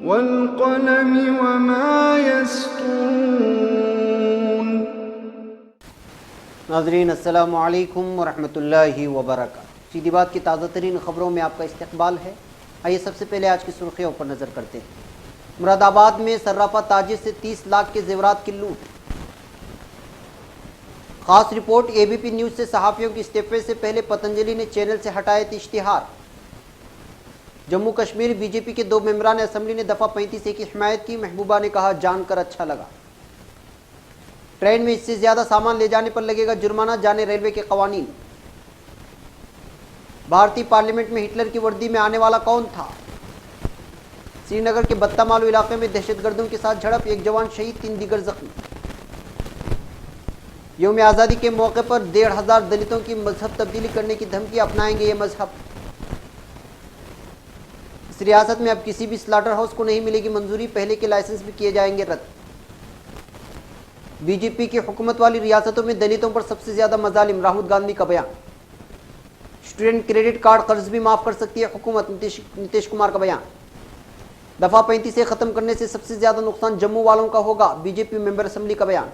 والقلم وما يسطرون۔ ناظرین السلام علیکم ورحمۃ اللہ وبرکاتہ۔ سیدھی بات کی تازہ ترین خبروں میں آپ کا استقبال ہے۔ آئیے سب سے پہلے آج کی سرخیوں پر نظر کرتے ہیں۔ مراد آباد میں صرافہ تاجر سے 30 لاکھ کے زیورات کی لوٹ۔ خاص رپورٹ اے بی پی نیوز سے صحافیوں کی استعفے سے پہلے پتنجلی نے چینل سے ہٹائے تھے اشتہار۔ جموں کشمیر بی جے پی کے 2 ممبران اسمبلی نے دفعہ 35A کی حمایت کی۔ محبوبہ نے کہا جان کر اچھا لگا۔ ٹرین میں اس سے زیادہ سامان لے جانے پر لگے گا جرمانہ، جانے ریلوے کے قوانین۔ بھارتی پارلیمنٹ میں ہٹلر کی وردی میں آنے والا کون تھا؟ سری نگر کے بتہ مالو علاقے میں دہشت گردوں کے ساتھ جھڑپ، 1 جوان شہید، 3 دیگر زخمی۔ یوم آزادی کے موقع پر 1,500 دلتوں کی مذہب تبدیلی کرنے کی دھمکی، اپنائیں گے یہ مذہب۔ اس ریاست میں اب کسی بھی سلاٹر ہاؤس کو نہیں ملے گی منظوری، پہلے کے لائسنس بھی کیے جائیں گے رد۔ بی جے پی کی حکومت والی ریاستوں میں دلتوں پر سب سے زیادہ مظالم، راہل گاندھی کا بیان۔ اسٹوڈنٹ کریڈٹ کارڈ قرض بھی معاف کر سکتی ہے حکومت، نتیش کمار کا بیان۔ دفعہ 35 ختم کرنے سے سب سے زیادہ نقصان جموں والوں کا ہوگا، بی جے پی ممبر اسمبلی کا بیان۔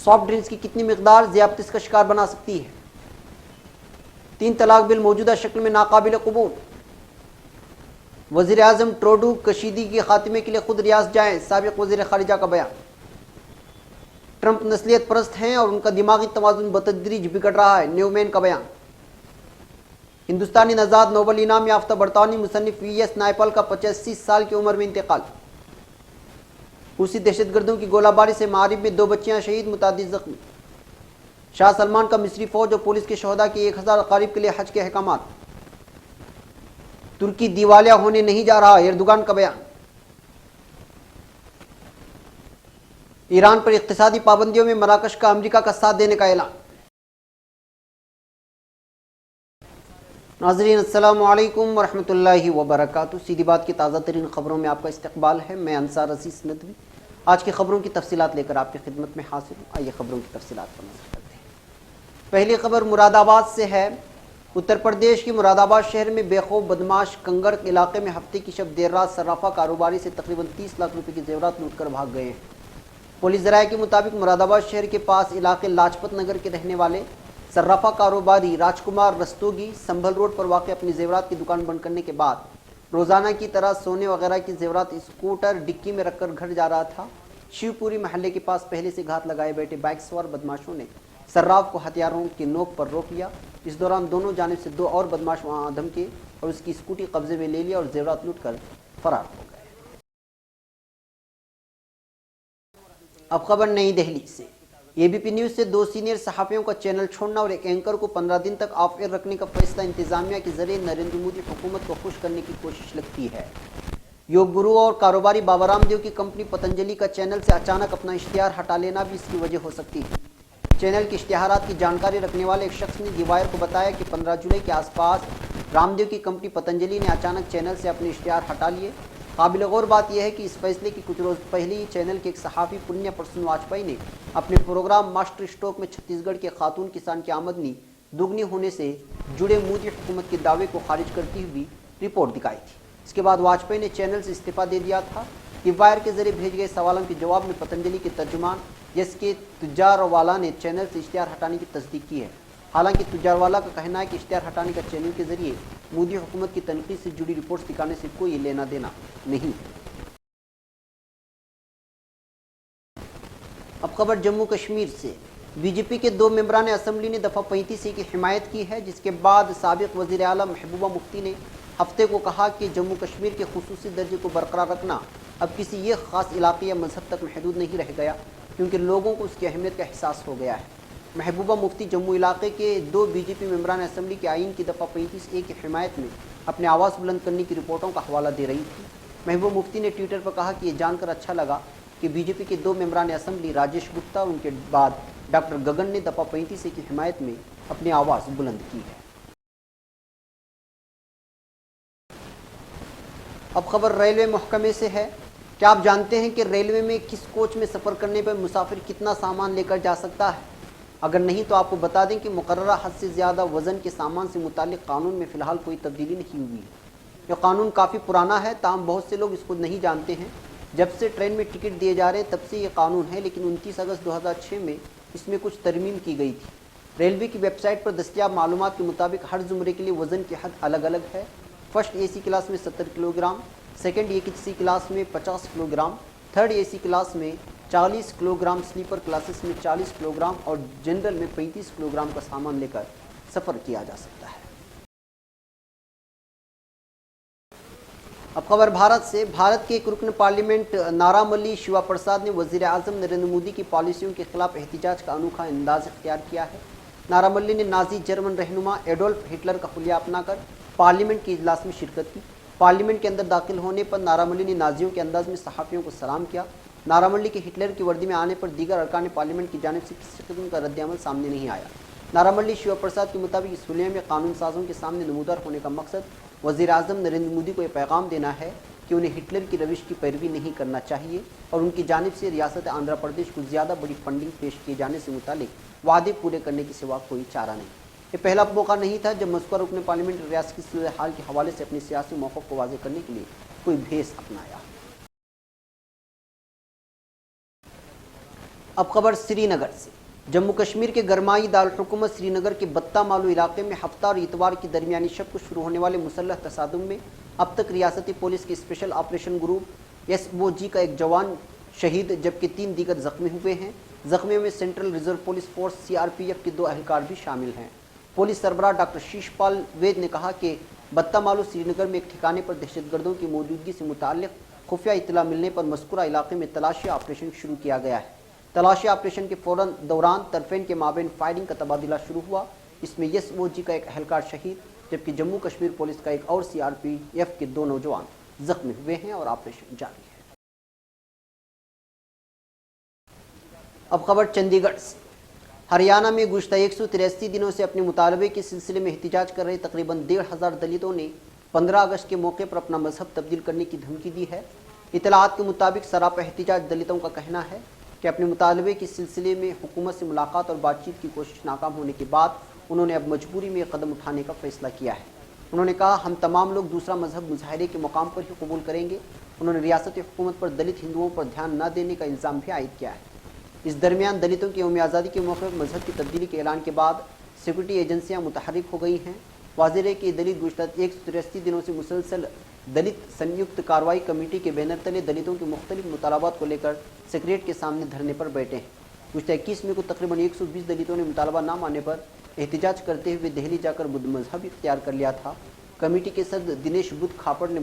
سافٹ ڈرنکس کی کتنی مقدار ذیابطیس کا شکار بنا سکتی ہے؟ 3 طلاق بل موجودہ شکل میں ناقابل قبول۔ وزیر اعظم ٹروڈو کشیدگی کے خاتمے کے لیے خود ریاض جائیں، سابق وزیر خارجہ کا بیان۔ ٹرمپ نسلیت پرست ہیں اور ان کا دماغی توازن بتدریج بگڑ رہا ہے، نیومین کا بیان۔ ہندوستانی نژاد نوبل انعام یافتہ برطانوی مصنف وی ایس نائپال کا 85 سال کی عمر میں انتقال۔ روسی دہشت گردوں کی گولہ باری سے مغرب میں 2 بچیاں شہید، متعدد زخمی۔ شاہ سلمان کا مصری فوج اور پولیس کے شہداء کے 1000 اقارب کے لیے حج کے احکامات۔ ترکی دیوالیہ ہونے نہیں جا رہا، ایردوغان کا بیان۔ ایران پر اقتصادی پابندیوں میں مراکش کا امریکہ کا ساتھ دینے کا اعلان۔ ناظرین السلام علیکم ورحمۃ اللہ وبرکاتہ۔ سیدھی بات کی تازہ ترین خبروں میں آپ کا استقبال ہے۔ میں انصار عزیز ندوی آج کی خبروں کی تفصیلات لے کر آپ کی خدمت میں حاضر ہوں۔ آئیے خبروں کی تفصیلات پر نظر کرتے ہیں۔ پہلی خبر مراد آباد سے ہے۔ اتر پردیش کی مراد آباد شہر میں بے خوف بدماش کنگر علاقے میں ہفتے کی شب دیر رات صرافہ کاروباری سے تقریباً 30 لاکھ روپے کے زیورات لوٹ کر بھاگ گئے ہیں۔ پولیس ذرائع کے مطابق مراد آباد شہر کے پاس علاقے لاجپت نگر کے رہنے والے صرافہ کاروباری راج کمار رستوگی سنبھل روڈ پر واقع اپنی زیورات کی دکان بند کرنے کے بعد روزانہ کی طرح سونے وغیرہ کی زیورات اسکوٹر ڈکی میں رکھ کر گھر جا رہا تھا۔ شیو پوری محلے کے پاس پہلے سے گھات لگائے بیٹھے بائک سوار بدماشوں نے صراف کو ہتھیاروں کی نوک پر روک لیا۔ اس دوران دونوں جانب سے 2 اور بدماش وہاں آدم کے اور اس کی اسکوٹی قبضے میں لے لیا اور زیورات لوٹ کر فرار ہو گئے۔ اب خبر نئی دہلی سے۔ اے بی پی نیوز سے 2 سینئر صحافیوں کا چینل چھوڑنا اور ایک اینکر کو 15 دن تک آف ایئر رکھنے کا فیصلہ انتظامیہ کے ذریعے نریندر مودی حکومت کو خوش کرنے کی کوشش لگتی ہے۔ یوگ گرو اور کاروباری بابا رام دیو کی کمپنی پتنجلی کا چینل سے اچانک اپنا اشتہار ہٹا لینا بھی اس کی وجہ ہو سکتی ہے۔ چینل کے اشتہارات کی جانکاری رکھنے والے ایک شخص نے دی وائر کو بتایا کہ 15 جولائی کے آس پاس رام دیو کی کمپنی پتنجلی نے اچانک چینل سے اپنے اشتہار ہٹا لیے۔ قابل غور بات یہ ہے کہ اس فیصلے کی کچھ روز پہلے ہی چینل کے ایک صحافی پنیا پرسن واجپئی نے اپنے پروگرام ماسٹر اسٹروک میں چھتیس گڑھ کے خاتون کسان کی آمدنی دگنی ہونے سے جڑے مودی حکومت کے دعوے کو خارج کرتی ہوئی رپورٹ دکھائی تھی۔ اس کے بعد واجپئی نے چینل سے استعفیٰ دے دیا تھا۔ دی وائر کے ذریعے بھیج گئے سوالوں کے جواب میں پتنجلی کے ترجمان یس کے تجاروالا نے چینل سے اشتہار ہٹانے کی تصدیق کی ہے۔ حالانکہ تجاروالا کا کہنا ہے کہ اشتہار ہٹانے کا چینل کے ذریعے مودی حکومت کی تنقید سے جڑی رپورٹس دکھانے سے کوئی لینا دینا نہیں۔ اب خبر جموں کشمیر سے۔ بی جے پی کے 2 ممبران اسمبلی نے دفعہ 35A کی حمایت کی ہے، جس کے بعد سابق وزیر اعلیٰ محبوبہ مفتی نے ہفتے کو کہا کہ جموں کشمیر کے خصوصی درجے کو برقرار رکھنا اب کسی یہ خاص علاقے یا مذہب تک محدود نہیں رہ گیا، کیونکہ لوگوں کو اس کی اہمیت کا احساس ہو گیا ہے۔ محبوبہ مفتی جموں علاقے کے 2 بی جے پی ممبران اسمبلی کے آئین کی دفعہ 35A کی حمایت میں اپنے آواز بلند کرنے کی رپورٹوں کا حوالہ دے رہی تھی۔ محبوبہ مفتی نے ٹویٹر پر کہا کہ یہ جان کر اچھا لگا کہ بی جے پی کے 2 ممبران اسمبلی راجیش گپتا اور ان کے بعد ڈاکٹر گگن نے دفعہ 35A کی حمایت میں اپنی آواز بلند کی ہے۔ اب خبر ریلوے محکمے سے ہے۔ کیا آپ جانتے ہیں کہ ریلوے میں کس کوچ میں سفر کرنے پر مسافر کتنا سامان لے کر جا سکتا ہے؟ اگر نہیں تو آپ کو بتا دیں کہ مقررہ حد سے زیادہ وزن کے سامان سے متعلق قانون میں فی الحال کوئی تبدیلی نہیں ہوئی ہے۔ یہ قانون کافی پرانا ہے، تاہم بہت سے لوگ اس کو نہیں جانتے ہیں۔ جب سے ٹرین میں ٹکٹ دیے جا رہے ہیں تب سے یہ قانون ہے، لیکن 29 اگست 2006 میں اس میں کچھ ترمیم کی گئی تھی۔ ریلوے کی ویب سائٹ پر دستیاب معلومات کے مطابق ہر زمرے کے لیے وزن کی حد الگ الگ ہے۔ فرسٹ اے سی کلاس میں 70 kilogram, second A C class میں 50 kilogram, third A C class میں 40 کلو گرام، سلیپر کلاسز میں 40 کلو گرام اور جنرل میں 35 کلو گرام کا سامان لے کر سفر کیا جا سکتا ہے۔ اب خبر بھارت سے۔ بھارت کے ایک رکن پارلیمنٹ ناراملی شیوا پرساد نے وزیر اعظم نریندر مودی کی پالیسیوں کے خلاف احتجاج کا انوکھا انداز اختیار کیا ہے۔ ناراملی نے نازی جرمن رہنما ایڈولف ہٹلر کا حلیہ اپنا کر پارلیمنٹ کے اجلاس میں شرکت کی۔ پارلیمنٹ کے اندر داخل ہونے پر ناراملی نے نازیوں کے انداز میں صحافیوں کو سلام کیا۔ ناراملی کے ہٹلر کی وردی میں آنے پر دیگر ارکان پارلیمنٹ کی جانب سے کسی قسم کا رد عمل سامنے نہیں آیا۔ ناراملی شیوا پرساد کے مطابق اس حلیے میں قانون سازوں کے سامنے نمودار ہونے کا مقصد وزیر اعظم نریندر مودی کو یہ پیغام دینا ہے کہ انہیں ہٹلر کی روش کی پیروی نہیں کرنا چاہیے اور ان کی جانب سے ریاست آندھرا پردیش کو زیادہ بڑی فنڈنگ پیش کیے جانے سے متعلق وعدے پورے کرنے کے سوا کوئی چارہ نہیں۔ یہ پہلا موقع نہیں تھا جب مذکورہ رکن پارلیمنٹ ریاست کی صورتحال کے حوالے سے اپنے سیاسی موقف کو واضح کرنے کے لیے کوئی بھیس اپنایا۔ اب خبر سری نگر سے۔ جموں کشمیر کے گرمائی دارالحکومت سری نگر کے بتہ مالو علاقے میں ہفتہ اور اتوار کی درمیانی شب کو شروع ہونے والے مسلح تصادم میں اب تک ریاستی پولیس کے اسپیشل آپریشن گروپ SOG کا ایک جوان شہید جبکہ 3 دیگر زخمی ہوئے ہیں۔ زخمیوں میں central reserve police force CRPF کے 2 اہلکار بھی شامل ہیں۔ پولیس سربراہ ڈاکٹر شیش پال وید نے کہا کہ بتہ مالو سری نگر میں ایک ٹھکانے پر دہشت گردوں کی موجودگی سے متعلق خفیہ اطلاع ملنے پر مذکورہ علاقے میں تلاشی آپریشن شروع کیا گیا ہے۔ تلاشی آپریشن کے فوراً دوران طرفین کے مابین فائرنگ کا تبادلہ شروع ہوا۔ اس میں SOG کا ایک اہلکار شہید جبکہ جموں کشمیر پولیس کا ایک اور CRPF کے 2 نوجوان زخمی ہوئے ہیں اور آپریشن جاری ہے۔ اب خبر چندی گڑھ سے۔ ہریانہ میں گزشتہ 183 دنوں سے اپنے مطالبے کے سلسلے میں احتجاج کر رہے تقریباً 1,500 دلتوں نے 15 اگست کے موقع پر اپنا مذہب تبدیل کرنے کی دھمکی دی ہے۔ اطلاعات کے مطابق سراپا احتجاج دلتوں کا کہنا ہے کہ اپنے مطالبے کے سلسلے میں حکومت سے ملاقات اور بات چیت کی کوشش ناکام ہونے کے بعد انہوں نے اب مجبوری میں قدم اٹھانے کا فیصلہ کیا ہے۔ انہوں نے کہا ہم تمام لوگ دوسرا مذہب مظاہرے کے مقام پر ہی قبول کریں گے۔ انہوں نے ریاستی حکومت پر دلت ہندوؤں پر دھیان نہ دینے کا الزام بھی عائد کیا ہے۔ اس درمیان دلتوں کی یوم آزادی کے موقع پر مذہب کی تبدیلی کے اعلان کے بعد سیکورٹی ایجنسیاں متحرک ہو گئی ہیں۔ واضح ہے کہ دلت گزشتہ 183 دنوں سے مسلسل دلت سنیکت کارروائی کمیٹی کے بینر تلے دلتوں کے مختلف مطالبات کو لے کر سیکریٹ کے سامنے دھرنے پر بیٹھے ہیں۔ گزشتہ 21 مئی کو تقریباً 120 دلتوں نے مطالبہ نہ ماننے پر احتجاج کرتے ہوئے دہلی جا کر بدھ مذہب اختیار کر لیا تھا۔ کمیٹی کے صدر دنیش بدھ کھاپڑ نے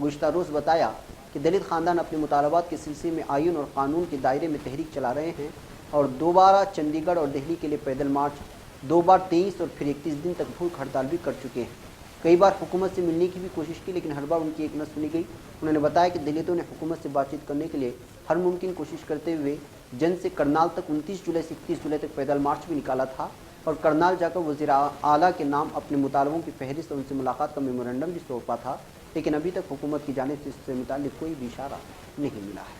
گزشتہ روز بتایا کہ دلت خاندان اپنے مطالبات کے سلسلے میں آئین اور قانون کے دائرے میں تحریک چلا رہے ہیں اور 2 بار چنڈی گڑھ اور دہلی کے لیے پیدل مارچ، 2 بار 23 اور پھر 31 دن تک بھوک ہڑتال بھی کر چکے ہیں۔ کئی بار حکومت سے ملنے کی بھی کوشش کی لیکن ہر بار ان کی ایک نہ سنی گئی۔ انہوں نے بتایا کہ دلتوں نے حکومت سے بات چیت کرنے کے لیے ہر ممکن کوشش کرتے ہوئے جن سے کرنال تک 29 جولائی سے 31 جولائی تک پیدل مارچ بھی نکالا تھا اور کرنال جا کر وزیر اعلیٰ کے نام اپنے مطالبوں کی فہرست اور ان سے ملاقات کا میمورنڈم بھی سونپا تھا، لیکن ابھی تک حکومت کی جانب سے اس سے متعلق کوئی بھی اشارہ نہیں ملا ہے۔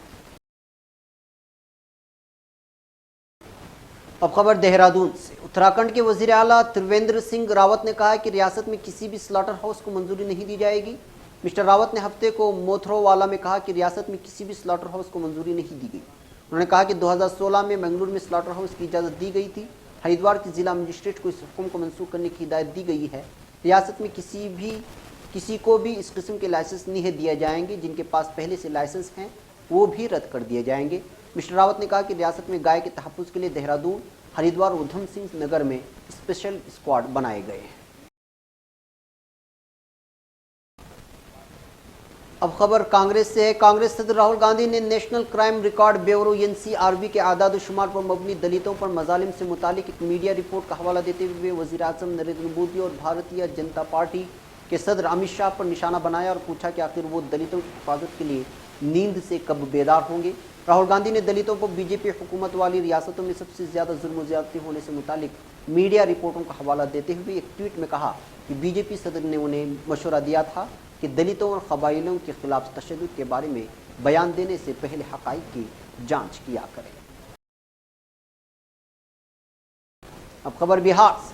اب خبر دہرادون سے۔ اتراکھنڈ کے وزیر اعلیٰ تریویندر سنگھ راوت نے کہا کہ ریاست میں کسی بھی سلاٹر ہاؤس کو منظوری نہیں دی جائے گی۔ مسٹر راوت نے ہفتے کو موتھرو والا میں کہا کہ ریاست میں کسی بھی سلاٹر ہاؤس کو منظوری نہیں دی گئی۔ انہوں نے کہا کہ 2016 میں بنگلور میں سلاٹر ہاؤس کی اجازت دی گئی تھی۔ ہریدوار کی ضلع مجسٹریٹ کو اس حکم کو منسوخ کرنے کی ہدایت دی گئی ہے۔ ریاست میں کسی کو بھی اس قسم کے لائسنس نہیں دیے جائیں گے، جن کے پاس پہلے سے لائسنس ہیں وہ بھی رد کر دیے جائیں گے۔ مسٹر راوت نے کہا کہ ریاست میں گائے کے تحفظ کے لیے دہرادون، ہریدوار اور ادھم سنگھ نگر میں اسپیشل اسکواڈ بنائے گئے ہیں۔ اب خبر کانگریس سے ہے۔ کانگریس صدر راہل گاندھی نے national crime record bureau NCRB کے اعداد و شمار پر مبنی دلتوں پر مظالم سے متعلق ایک میڈیا رپورٹ کا حوالہ دیتے ہوئے وزیر اعظم نریندر مودی اور بھارتیہ جنتا پارٹی کے صدر امت شاہ پر نشانہ بنایا اور پوچھا کہ آخر وہ دلتوں کی حفاظت کے لیے نیند سے کب بیدار ہوں گے۔ راہل گاندھی نے دلتوں پر BJP حکومت والی ریاستوں میں سب سے زیادہ ظلم و زیادتی ہونے سے متعلق میڈیا رپورٹوں کا حوالہ دیتے ہوئے ایک ٹویٹ میں کہا کہ BJP صدر نے انہیں مشورہ دیا تھا کہ دلتوں اور قبائلیوں کے خلاف تشدد کے بارے میں بیان دینے سے پہلے حقائق کی جانچ کیا کریں۔ اب خبر بہار سے۔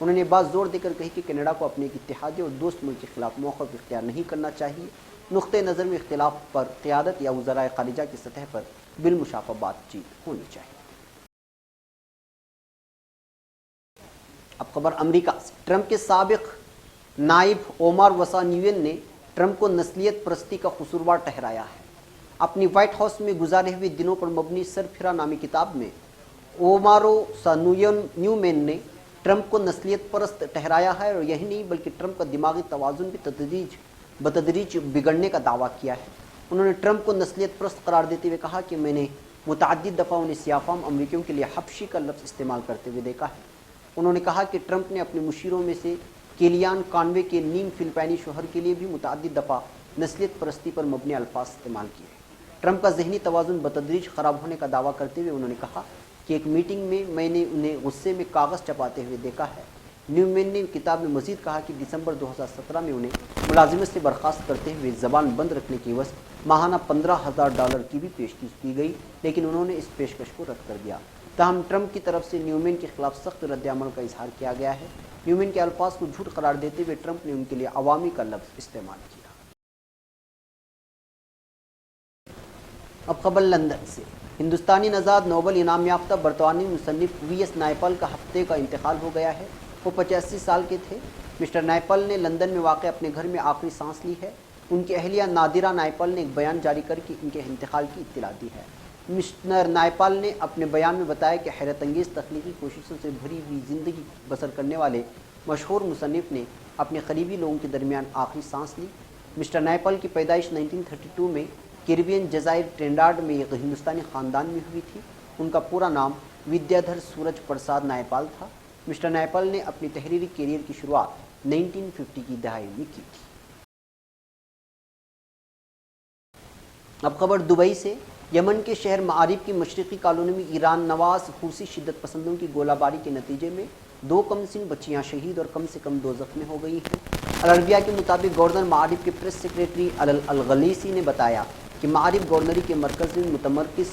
انہوں نے بات زور دے کر کہی کہ کینیڈا کو اپنے ایک اتحادی اور دوست ملک کے خلاف موقف اختیار نہیں کرنا چاہیے. نقطۂ نظر میں اختلاف پر قیادت یا وزرائے خارجہ کی سطح پر بالمشافہ بات چیت ہونی چاہیے. اب خبر امریکہ سے. ٹرمپ کے سابق نائب اومار وسا نیوین نے ٹرمپ کو نسلیت پرستی کا قصوروار ٹھہرایا ہے. اپنی وائٹ ہاؤس میں گزارے ہوئے دنوں پر مبنی سرفرا نامی کتاب میں اومارو سا نیومین نے ٹرمپ کو نسلیت پرست ٹھہرایا ہے اور یہی نہیں بلکہ ٹرمپ کا دماغی توازن بھی بتدریج بگڑنے کا دعویٰ کیا ہے. انہوں نے ٹرمپ کو نسلیت پرست قرار دیتے ہوئے کہا کہ میں نے متعدد دفعہ انہیں سیاہ فام امریکیوں کے لیے حبشی کا لفظ استعمال کرتے ہوئے دیکھا ہے. انہوں نے کہا کہ ٹرمپ نے اپنے مشیروں میں سے کیلیان کانوے کے نیم فلپائنی شوہر کے لیے بھی متعدد دفعہ نسلیت پرستی پر مبنی الفاظ استعمال کیے. ٹرمپ کا ذہنی توازن بتدریج خراب ہونے کا دعویٰ کرتے ہوئے انہوں نے کہا کہ ایک میٹنگ میں نے انہیں غصے میں کاغذ چپاتے ہوئے دیکھا ہے. نیومین نے کتاب میں مزید کہا کہ دسمبر 2017 میں انہیں ملازمت سے برخاست کرتے ہوئے زبان بند رکھنے کی عوض ماہانہ $15,000 کی بھی پیشکش کی گئی لیکن انہوں نے اس پیشکش کو رد کر دیا. تاہم ٹرمپ کی طرف سے نیومین کے خلاف سخت رد عمل کا اظہار کیا گیا ہے. نیومین کے الفاظ کو جھوٹ قرار دیتے ہوئے ٹرمپ نے ان کے لیے عوامی کا لفظ استعمال کیا. اب خبر لندن سے. ہندوستانی نژاد نوبل انعام یافتہ برطانوی مصنف وی ایس نائپال کا ہفتے کا انتقال ہو گیا ہے. وہ 85 سال کے تھے. مسٹر نائپال نے لندن میں واقع اپنے گھر میں آخری سانس لی ہے. ان کی اہلیہ نادرہ نائپال نے ایک بیان جاری کر کے ان کے انتقال کی اطلاع دی ہے. مسٹر نائپال نے اپنے بیان میں بتایا کہ حیرت انگیز تخلیقی کوششوں سے بھری ہوئی زندگی بسر کرنے والے مشہور مصنف نے اپنے قریبی لوگوں کے درمیان آخری سانس لی. مسٹر نائپال کی پیدائش 1932 میں کیریبین جزائر ٹرینڈاڈ میں ایک ہندوستانی خاندان میں ہوئی تھی. ان کا پورا نام ودیادھر سورج پرساد نائپال تھا. مسٹر نائپال نے اپنی تحریری کیریئر کی شروعات 1950 کی دہائی میں کی تھی. اب خبر دبئی سے. یمن کے شہر معارب کی مشرقی کالونی میں ایران نواز حوثی شدت پسندوں کی گولہ باری کے نتیجے میں 2 کم سن بچیاں شہید اور کم سے کم 2 زخمی ہو گئی ہیں. العربیہ کے مطابق گورنر معارب کے پریس سیکریٹری الغلیسی نے بتایا کہ معارب گورنری کے مرکز میں متمرکز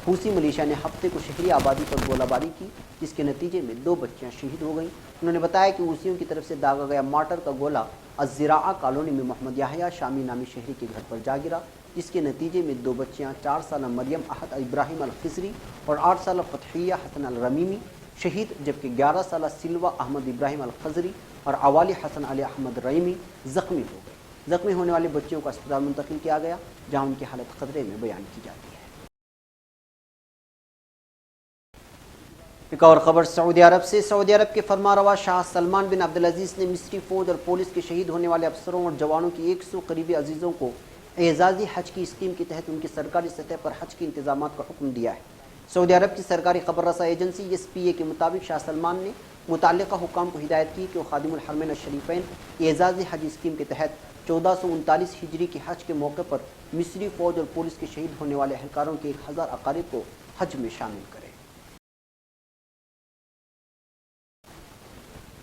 حوثی ملیشیا نے ہفتے کو شہری آبادی پر گولہ باری کی جس کے نتیجے میں 2 بچیاں شہید ہو گئیں. انہوں نے بتایا کہ حوثیوں کی طرف سے داغا گیا مارٹر کا گولہ الزراعہ کالونی میں محمد یحییٰ شامی نامی شہری کے گھر پر جا گرا جس کے نتیجے میں 2 بچیاں 4 سالہ مریم احد ابراہیم الخضری اور 8 سالہ فتحیہ حسن الرمیمی شہید جبکہ 11 سالہ سلوہ احمد ابراہیم الخضری اور عوالی حسن علی احمد رحیمی زخمی ہو گئے. زخمی ہونے والے بچیوں کو اسپتال منتقل کیا گیا جہاں ان کی حالت خطرے میں بیان کی جاتی ہے. ایک اور خبر سعودی عرب سے. سعودی عرب کے فرمانروا شاہ سلمان بن عبدالعزیز نے مصری فوج اور پولیس کے شہید ہونے والے افسروں اور جوانوں کی 100 قریبی عزیزوں کو اعزازی حج کی اسکیم کے تحت ان کی سرکاری سطح پر حج کے انتظامات کا حکم دیا ہے. سعودی عرب کی سرکاری خبر رساں ایجنسی SPA کے مطابق شاہ سلمان نے متعلقہ حکام کو ہدایت کی کہ وہ خادم الحرمین الشریفین اعزازی حج اسکیم کے تحت 1439 ہجری کے حج کے موقع پر مصری فوج اور پولیس کے شہید ہونے والے اہلکاروں کے 1000 اقارب کو حج میں شامل کریں.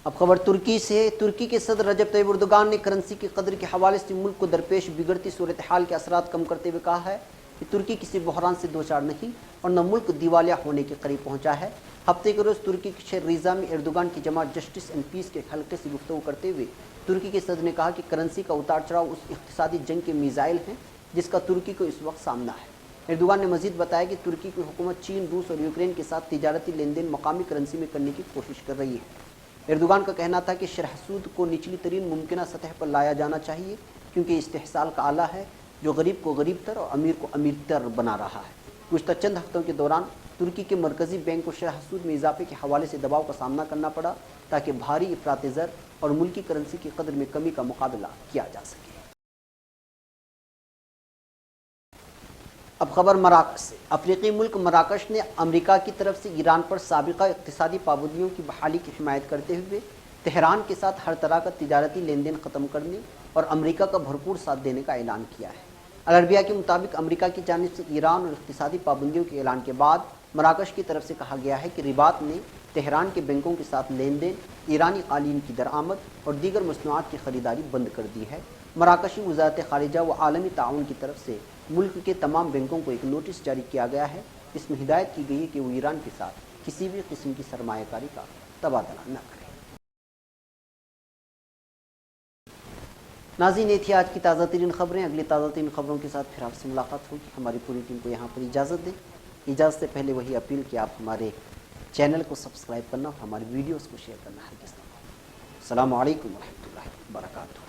اب خبر ترکی سے. ترکی کے صدر رجب طیب اردوگان نے کرنسی کی قدر کے حوالے سے ملک کو درپیش بگڑتی صورتحال کے اثرات کم کرتے ہوئے کہا ہے کہ ترکی کسی بحران سے دوچار نہیں اور نہ ملک دیوالیہ ہونے کے قریب پہنچا ہے. ہفتے کے روز ترکی کے شہر ریزا میں اردوگان کی جماعت جسٹس اینڈ پیس کے حلقے سے گفتگو کرتے ہوئے ترکی کے صدر نے کہا کہ کرنسی کا اتار چڑھاؤ اس اقتصادی جنگ کے میزائل ہیں جس کا ترکی کو اس وقت سامنا ہے. اردوگان نے مزید بتایا کہ ترکی کی حکومت چین، روس اور یوکرین کے ساتھ تجارتی لین دین مقامی کرنسی میں کرنے کی کوشش کر رہی ہے. اردوگان کا کہنا تھا کہ شرح سود کو نچلی ترین ممکنہ سطح پر لایا جانا چاہیے کیونکہ استحصال کا آلہ ہے جو غریب کو غریب تر اور امیر کو امیر تر بنا رہا ہے. گزشتہ چند ہفتوں کے دوران ترکی کے مرکزی بینک کو شرح سود میں اضافے کے حوالے سے دباؤ کا سامنا کرنا پڑا تاکہ بھاری افراط زر اور ملکی کرنسی کی قدر میں کمی کا مقابلہ کیا جا سکے. اب خبر مراکش سے. افریقی ملک مراکش نے امریکہ کی طرف سے ایران پر سابقہ اقتصادی پابندیوں کی بحالی کی حمایت کرتے ہوئے تہران کے ساتھ ہر طرح کا تجارتی لین دین ختم کرنے اور امریکہ کا بھرپور ساتھ دینے کا اعلان کیا ہے. العربیہ کے مطابق امریکہ کی جانب سے ایران اور اقتصادی پابندیوں کے اعلان کے بعد مراکش کی طرف سے کہا گیا ہے کہ رباط نے تہران کے بینکوں کے ساتھ لین دین، ایرانی قالین کی درآمد اور دیگر مصنوعات کی خریداری بند کر دی ہے. مراکشی وزارت خارجہ و عالمی تعاون کی طرف سے ملک کے تمام بینکوں کو ایک نوٹس جاری کیا گیا ہے. اس میں ہدایت کی گئی ہے کہ وہ ایران کے ساتھ کسی بھی قسم کی سرمایہ کاری کا تبادلہ نہ کریں. ناظرین یہ تھی آج کی تازہ ترین خبریں. اگلی تازہ ترین خبروں کے ساتھ پھر آپ سے ملاقات ہوگی. ہماری پوری ٹیم کو یہاں پر اجازت دیں. اجازت سے پہلے وہی اپیل کہ آپ ہمارے چینل کو سبسکرائب کرنا اور ہماری ویڈیوز کو شیئر کرنا ہرگز نہ بھولیں. السلام علیکم ورحمۃ اللہ وبرکاتہ.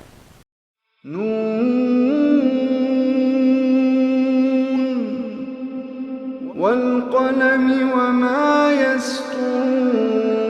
والقلم وما يسطرون.